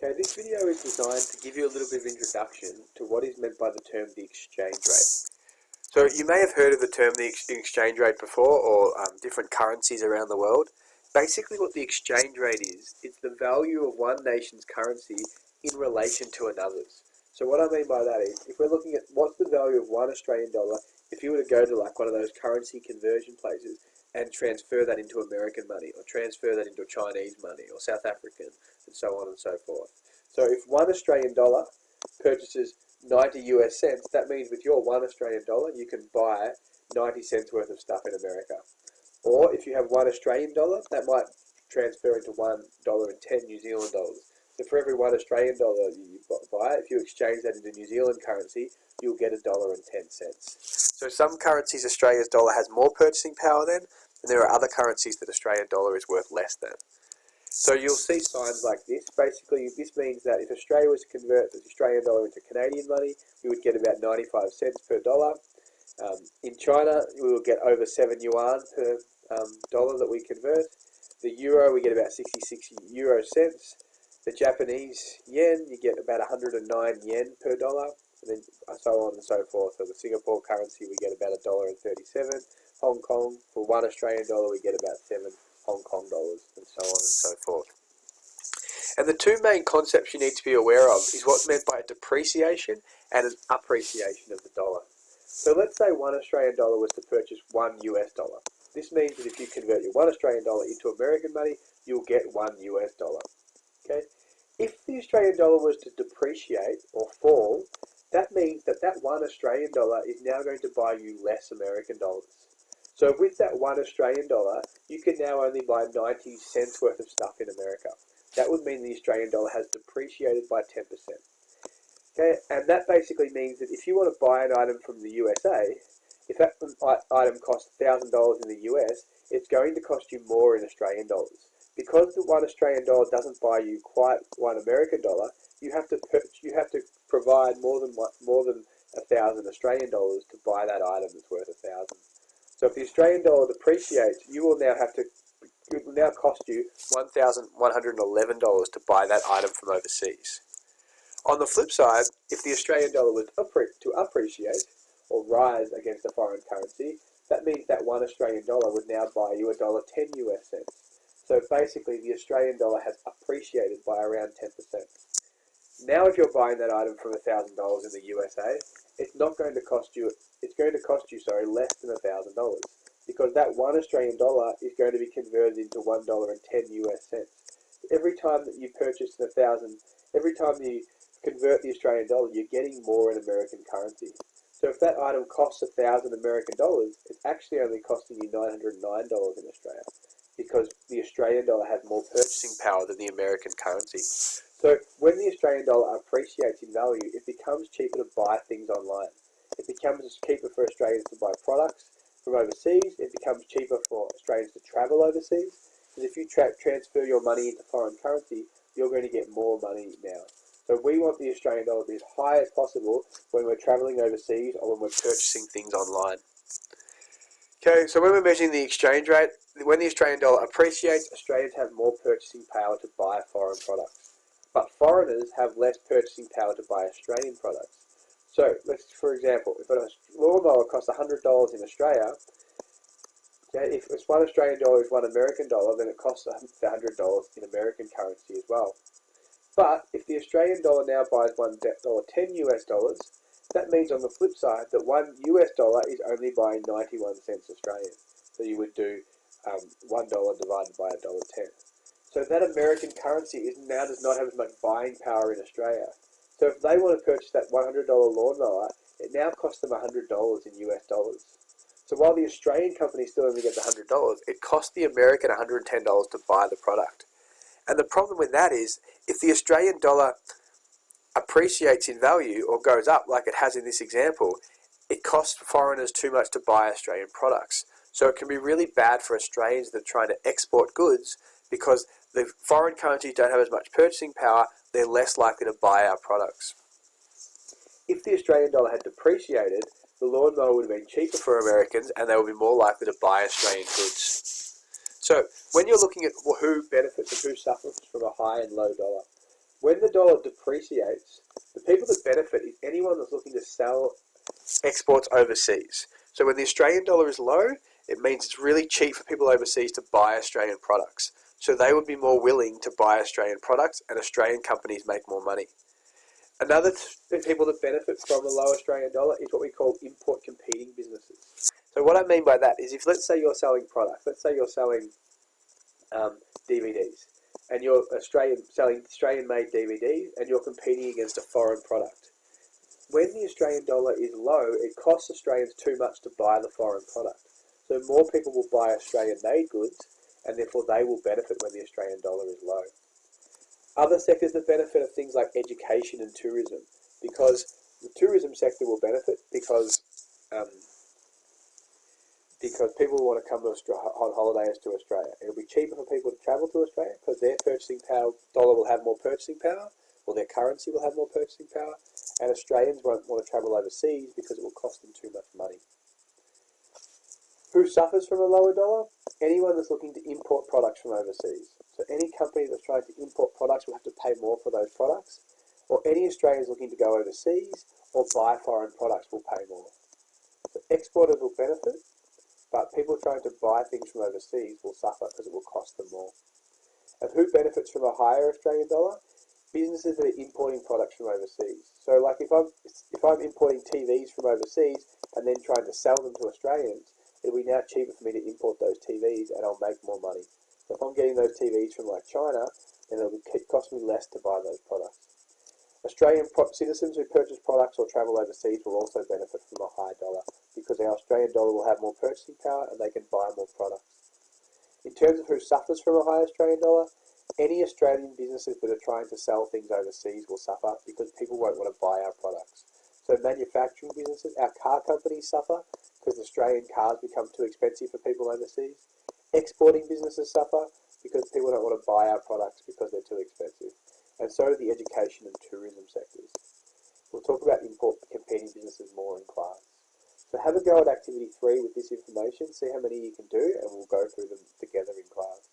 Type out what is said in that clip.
Okay, this video is designed to give you a little bit of introduction to what is meant by the term the exchange rate. So you may have heard of the term the exchange rate before, or different currencies around the world. Basically what the exchange rate is, it's the value of one nation's currency in relation to another's. So what I mean by that is, if we're looking at what's the value of one Australian dollar, if you were to go to like one of those currency conversion places and transfer that into American money, or transfer that into Chinese money, or South African, and so on and so forth. So if one Australian dollar purchases 90 US cents, that means with your one Australian dollar, you can buy 90 cents worth of stuff in America. Or if you have one Australian dollar, that might transfer into $1.10 New Zealand dollars. So for every one Australian dollar you buy, if you exchange that into New Zealand currency, you'll get $1.10. So some currencies Australia's dollar has more purchasing power than, and there are other currencies that Australian dollar is worth less than. So you'll see signs like this. Basically, this means that if Australia was to convert the Australian dollar into Canadian money, we would get about 95 cents per dollar. In China, we will get over 7 yuan per dollar that we convert. The euro, we get about 66 euro cents. The Japanese yen, you get about 109 yen per dollar, and then so on and so forth. So the Singapore currency, we get about $1.37. Hong Kong, for one Australian dollar, we get about 7 Hong Kong dollars, and so on and so forth. And the two main concepts you need to be aware of is what's meant by a depreciation and an appreciation of the dollar. So let's say one Australian dollar was to purchase $1 US. This means that if you convert your one Australian dollar into American money, you'll get $1 US. Okay? If the Australian dollar was to depreciate or fall, that means that that one Australian dollar is now going to buy you less American dollars. So with that one Australian dollar, you can now only buy 90 cents worth of stuff in America. That would mean the Australian dollar has depreciated by 10%. Okay, and that basically means that if you want to buy an item from the USA, if that item costs $1,000 in the US, it's going to cost you more in Australian dollars. Because the one Australian dollar doesn't buy you quite one American dollar, you have to provide more than 1,000 Australian dollars to buy that item that's worth 1,000. So if the Australian dollar depreciates, it will now cost you $1,111 to buy that item from overseas. On the flip side, if the Australian dollar was to appreciate or rise against a foreign currency, that means that one Australian dollar would now buy you $1.10 US cents. So basically, the Australian dollar has appreciated by around 10%. Now, if you're buying that item from $1,000 in the USA, it's going to cost you less than $1,000, because that one Australian dollar is going to be converted into $1.10 US cents. Every time that you purchase every time you convert the Australian dollar, you're getting more in American currency. So if that item costs 1,000 American dollars, it's actually only costing you $909 in Australia, because the Australian dollar has more purchasing power than the American currency. So when the Australian dollar appreciates in value, it becomes cheaper to buy things online. It becomes cheaper for Australians to buy products from overseas. It becomes cheaper for Australians to travel overseas. Because if you transfer your money into foreign currency, you're going to get more money now. So we want the Australian dollar to be as high as possible when we're travelling overseas or when we're purchasing things online. Okay, so when we're measuring the exchange rate, when the Australian dollar appreciates, Australians have more purchasing power to buy foreign products. But foreigners have less purchasing power to buy Australian products. So, for example, if a lawnmower costs $100 in Australia, okay, if it's one Australian dollar is one American dollar, then it costs $100 in American currency as well. But if the Australian dollar now buys $1.10 US, that means on the flip side that $1 US is only buying 91 cents Australian. So you would do $1 divided by $1.10. So that American currency does not have as much buying power in Australia. So if they want to purchase that $100 lawnmower, it now costs them $100 in US dollars. So while the Australian company still only gets $100, it costs the American $110 to buy the product. And the problem with that is, if the Australian dollar appreciates in value or goes up like it has in this example, it costs foreigners too much to buy Australian products. So it can be really bad for Australians that are trying to export goods, because the foreign countries don't have as much purchasing power, they're less likely to buy our products. If the Australian dollar had depreciated, the lawnmower would have been cheaper for Americans and they would be more likely to buy Australian goods. So when you're looking at who benefits and who suffers from a high and low dollar, When the dollar depreciates, the people that benefit is anyone that's looking to sell exports overseas. So when the Australian dollar is low, it means it's really cheap for people overseas to buy Australian products. So they would be more willing to buy Australian products, and Australian companies make more money. Another people that benefit from a low Australian dollar is what we call import competing businesses. So what I mean by that is, if let's say you're selling products, let's say you're selling DVDs, and you're selling Australian-made DVDs, and you're competing against a foreign product. When the Australian dollar is low, it costs Australians too much to buy the foreign product. So more people will buy Australian-made goods, and therefore they will benefit when the Australian dollar is low. Other sectors that benefit are things like education and tourism, because the tourism sector will benefit because people want to come on holidays to Australia. It'll be cheaper for people to travel to Australia because their purchasing power, dollar will have more purchasing power, or their currency will have more purchasing power, and Australians won't want to travel overseas because it will cost them too much money. Who suffers from a lower dollar? Anyone that's looking to import products from overseas. So any company that's trying to import products will have to pay more for those products, or any Australians looking to go overseas or buy foreign products will pay more. So exporters will benefit, but people trying to buy things from overseas will suffer because it will cost them more. And who benefits from a higher Australian dollar? Businesses that are importing products from overseas. So like if I'm importing TVs from overseas and then trying to sell them to Australians, it'll be now cheaper for me to import those TVs and I'll make more money. So if I'm getting those TVs from like China, then it'll cost me less to buy those products. Australian citizens who purchase products or travel overseas will also benefit from a high dollar because our Australian dollar will have more purchasing power and they can buy more products. In terms of who suffers from a high Australian dollar, any Australian businesses that are trying to sell things overseas will suffer because people won't want to buy our products. So manufacturing businesses, our car companies suffer because Australian cars become too expensive for people overseas. Exporting businesses suffer because people don't want to buy our products because they're too expensive. And so do the education and tourism sectors. We'll talk about import competing businesses more in class. So have a go at activity 3 with this information, see how many you can do, and we'll go through them together in class.